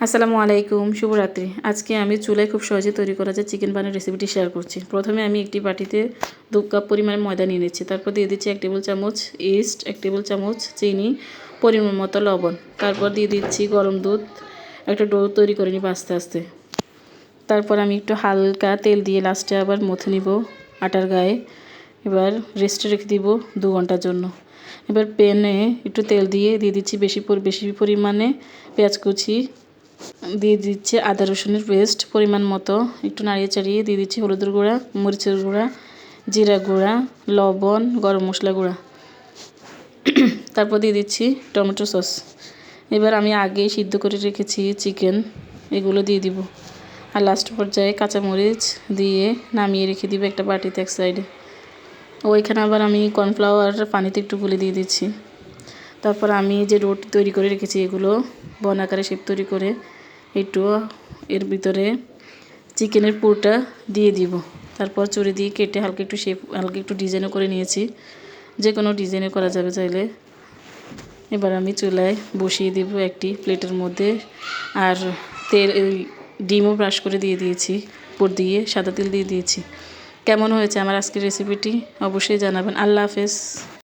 আসসালামু আলাইকুম, শুভরাত্রি। আজকে আমি চুলায় খুব সহজে তৈরি করা যায় চিকেন পানের রেসিপিটি শেয়ার করছি। প্রথমে আমি একটি বাটিতে 2 কাপ পরিমাণে ময়দা নিয়ে নিচ্ছি। তারপর দিয়ে দিচ্ছি 1 টেবিল চামচ ইস্ট, 1 টেবিল চামচ চিনি, পরিমাণ মতো লবণ। তারপর দিয়ে দিচ্ছি গরম দুধ। একটা ডো তৈরি করে নিব আস্তে আস্তে। তারপর আমি একটু হালকা তেল দিয়ে লাস্টে আবার মথে নিব আটার গায়ে। এবার রেস্টে রেখে দিব 2 ঘন্টার জন্য। এবার প্যানে একটু তেল দিয়ে দিচ্ছি বেশি পরিমাণে পেঁয়াজ কুচি, দিয়ে দিচ্ছি আদা রসুনের পেস্ট পরিমাণ মতো, একটু নাড়িয়ে চাড়িয়ে দিয়ে দিচ্ছি হলুদের গুঁড়া, মরিচের গুঁড়া, জিরা গুঁড়া, লবণ, গরম মশলা গুঁড়া। তারপর দিয়ে দিচ্ছি টমেটো সস। এবার আমি আগেই সিদ্ধ করে রেখেছি চিকেন, এগুলো দিয়ে দিব। আর লাস্ট পর্যায়ে কাঁচামরিচ দিয়ে নামিয়ে রেখে দিব একটা বাটিতে এক সাইডে। ওইখানে আবার আমি কর্নফ্লাওয়ার পানিতে একটু গুলে দিয়ে দিচ্ছি। তারপর আমি যে রুটি তৈরি করে রেখেছি এগুলো বন আকারে শেপ তৈরি করে একটু এর ভিতরে চিকেনের পুরটা দিয়ে দিব। তারপর চুরি দিয়ে কেটে হালকা একটু ডিজাইনও করে নিয়েছি। যে কোনো ডিজাইনে করা যাবে চাইলে। এবার আমি চুলায় বসিয়ে দিব একটি প্লেটের মধ্যে। আর ডিমও ব্রাশ করে দিয়ে দিয়েছি, পুর দিয়ে সাদা তেল দিয়ে দিয়েছি। কেমন হয়েছে আমার আজকের রেসিপিটি অবশ্যই জানাবেন। আল্লাহ হাফেজ।